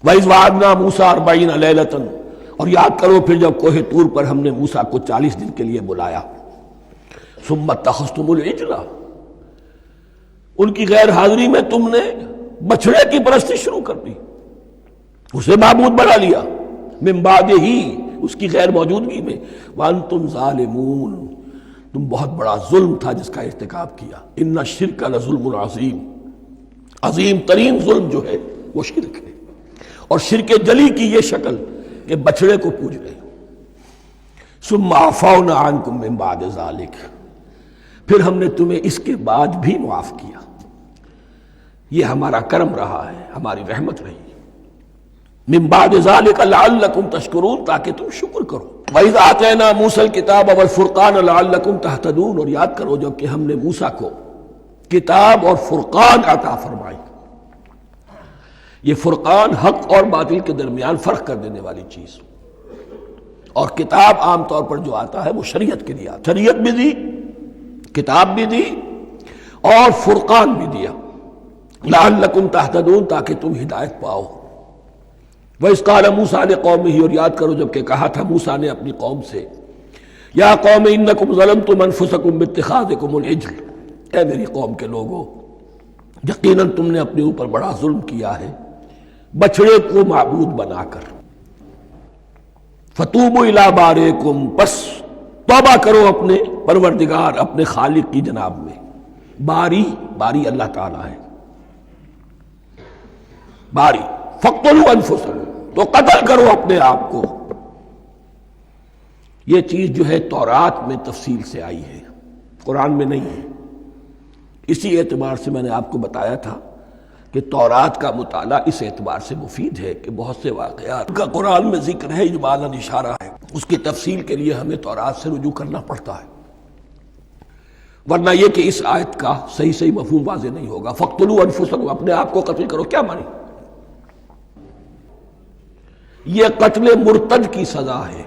وَإِذْ وَعَدْنَا مُوسَىٰ 40 لَيْلَةً، اور یاد کرو پھر جب کوہ طور پر ہم نے موسیٰ کو 40 دن کے لیے بلایا. ثُمَّ اتَّخَذْتُمُ الْعِجْلَ، ان کی غیر حاضری میں تم نے بچھڑے کی پرستی شروع کر دی، اسے معبود بنا لیا. من بعدہ، اس کی غیر موجودگی میں. وَأَنْتُمْ ظَالِمُونَ، تم بہت بڑا ظلم تھا جس کا ارتکاب کیا. ان الشرک لظلم عظیم، عظیم ترین ظلم جو ہے وہ شرک ہے. اور شرک جلی کی یہ شکل کہ بچڑے کو پوج رہے. ثم عفونا عنکم من بعد ذلک، پھر ہم نے تمہیں اس کے بعد بھی معاف کیا. یہ ہمارا کرم رہا ہے، ہماری رحمت رہی. من بعد ذلک لعلکم تشکرون، تاکہ تم شکر کرو. وَإِذْ آتَيْنَا مُوسَى الْكِتَابَ وَالْفُرْقَانَ لَعَلَّكُمْ تَهْتَدُونَ، اور یاد کرو جب کہ ہم نے موسیٰ کو کتاب اور فرقان عطا فرمائی. یہ فرقان حق اور باطل کے درمیان فرق کر دینے والی چیز، اور کتاب عام طور پر جو آتا ہے وہ شریعت کے لیے آتا. شریعت بھی دی، کتاب بھی دی، اور فرقان بھی دیا. لعلکم تہتدون، تاکہ تم ہدایت پاؤ. وَإِذْ قَالَ مُوسَىٰ لِقَوْمِهِ، اور یاد کرو جب کہ کہا تھا موسیٰ نے اپنی قوم سے، یا قوم انکم ظلمتم انفسکم باتخاذکم العجل، اے میری قوم کے لوگو، یقیناً تم نے اپنے اوپر بڑا ظلم کیا ہے بچڑے کو معبود بنا کر. فَتُوبُوا إِلَىٰ بَارِئِكُمْ، پس توبہ کرو اپنے پروردگار، اپنے خالق کی جناب میں. باری اللہ تعالیٰ ہے. باری فَاقْتُلُوا أَنفُسَكُمْ، تو قتل کرو اپنے آپ کو. یہ چیز جو ہے تورات میں تفصیل سے آئی ہے، قرآن میں نہیں ہے. اسی اعتبار سے میں نے آپ کو بتایا تھا کہ تورات کا مطالعہ اس اعتبار سے مفید ہے کہ بہت سے واقعات کا قرآن میں ذکر ہے، اجمالاً اشارہ ہے، اس کی تفصیل کے لیے ہمیں تورات سے رجوع کرنا پڑتا ہے. ورنہ یہ کہ اس آیت کا صحیح مفہوم واضح نہیں ہوگا. فَاقْتُلُوا أَنفُسَكُمْ، اپنے آپ کو قتل کرو، کیا مانی؟ یہ قتل مرتد کی سزا ہے.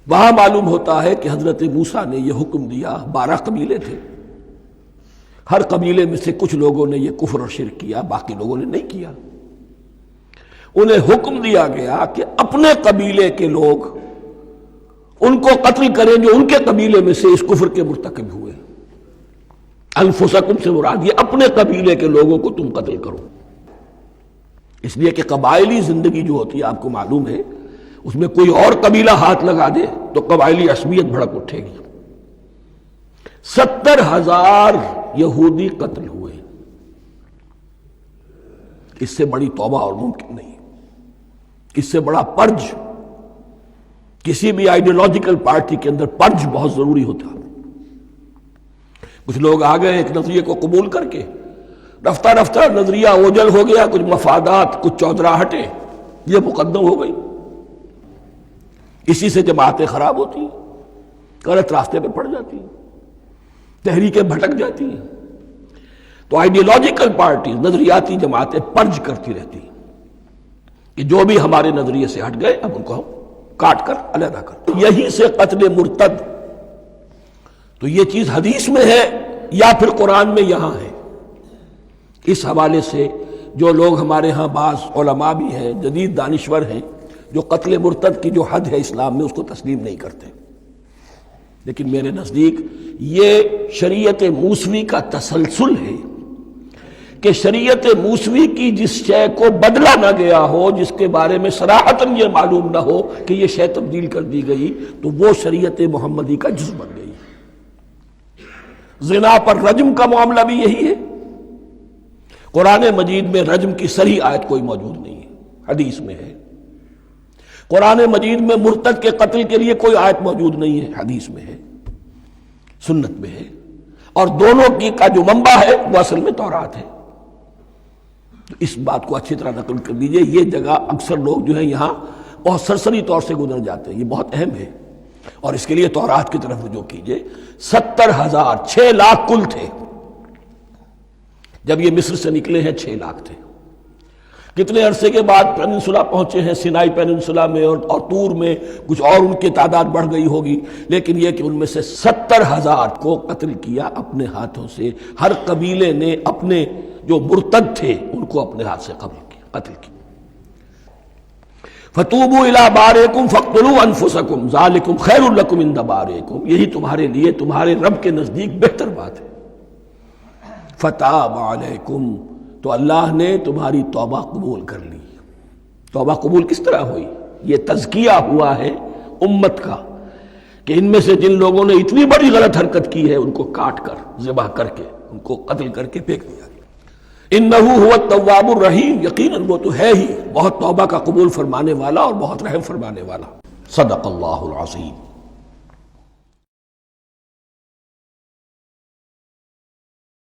وہاں معلوم ہوتا ہے کہ حضرت موسیٰ نے یہ حکم دیا. 12 قبیلے تھے، ہر قبیلے میں سے کچھ لوگوں نے یہ کفر اور شرک کیا، باقی لوگوں نے نہیں کیا. انہیں حکم دیا گیا کہ اپنے قبیلے کے لوگ ان کو قتل کریں جو ان کے قبیلے میں سے اس کفر کے مرتکب ہوئے. انفسکم سے مراد یہ اپنے قبیلے کے لوگوں کو تم قتل کرو. اس لیے کہ قبائلی زندگی جو ہوتی ہے آپ کو معلوم ہے، اس میں کوئی اور قبیلہ ہاتھ لگا دے تو قبائلی عصبیت بھڑک اٹھے گی. 70,000 یہودی قتل ہوئے. اس سے بڑی توبہ اور ممکن نہیں، اس سے بڑا پرج. کسی بھی آئیڈیولوجیکل پارٹی کے اندر پرج بہت ضروری ہوتا. کچھ لوگ آ گئے ایک نظریے کو قبول کر کے، رفتہ رفتہ نظریہ اوجل ہو گیا، کچھ مفادات، کچھ چودراہٹیں یہ مقدم ہو گئی. اسی سے جماعتیں خراب ہوتی ہیں، غلط راستے پہ پڑ جاتی ہیں، تحریکیں بھٹک جاتی ہیں. تو آئیڈیولوجیکل پارٹی، نظریاتی جماعتیں پرج کرتی رہتی ہیں کہ جو بھی ہمارے نظریے سے ہٹ گئے اب ان کو ہم کاٹ کر علیحدہ کر. یہی سے قتل مرتد. تو یہ چیز حدیث میں ہے یا پھر قرآن میں یہاں ہے. اس حوالے سے جو لوگ ہمارے ہاں بعض علماء بھی ہیں، جدید دانشور ہیں، جو قتل مرتد کی جو حد ہے اسلام میں اس کو تسلیم نہیں کرتے. لیکن میرے نزدیک یہ شریعت موسوی کا تسلسل ہے کہ شریعت موسوی کی جس شے کو بدلا نہ گیا ہو، جس کے بارے میں صراحتاً یہ معلوم نہ ہو کہ یہ شے تبدیل کر دی گئی، تو وہ شریعت محمدی کا جز بن گئی. زنا پر رجم کا معاملہ بھی یہی ہے. قرآن مجید میں رجم کی صریح آیت کوئی موجود نہیں ہے، حدیث میں ہے. قرآن مجید میں مرتد کے قتل کے لیے کوئی آیت موجود نہیں ہے، حدیث میں ہے، سنت میں ہے. اور دونوں کی کا جو منبع ہے وہ اصل میں تورات ہے. تو اس بات کو اچھی طرح نقل کر دیجئے. یہ جگہ اکثر لوگ جو ہیں یہاں بہت سرسری طور سے گزر جاتے ہیں، یہ بہت اہم ہے. اور اس کے لیے تورات کی طرف رجوع کیجئے. 70,000، 6 لاکھ کل تھے. جب یہ مصر سے نکلے ہیں 6 لاکھ تھے. کتنے عرصے کے بعد پیننسولا پہنچے ہیں، سینائی پیننسولا میں اور طور میں کچھ اور ان کی تعداد بڑھ گئی ہوگی. لیکن یہ کہ ان میں سے 70,000 کو قتل کیا اپنے ہاتھوں سے. ہر قبیلے نے اپنے جو مرتد تھے ان کو اپنے ہاتھ سے قتل کیا. فتوبوا الی بارئکم فاقتلوا انفسکم ذالکم خیر لکم عند بارئکم، یہی تمہارے لیے تمہارے رب کے نزدیک بہتر بات ہے۔ فتاب علیکم، تو اللہ نے تمہاری توبہ قبول کر لی۔ توبہ قبول کس طرح ہوئی؟ یہ تزکیہ ہوا ہے امت کا کہ ان میں سے جن لوگوں نے اتنی بڑی غلط حرکت کی ہے ان کو کاٹ کر، ذبح کر کے، ان کو قتل کر کے پھینک دیا گیا۔ انہ هو التواب الرحیم، یقیناً وہ تو ہے ہی بہت توبہ کا قبول فرمانے والا اور بہت رحم فرمانے والا۔ صدق اللہ العظیم۔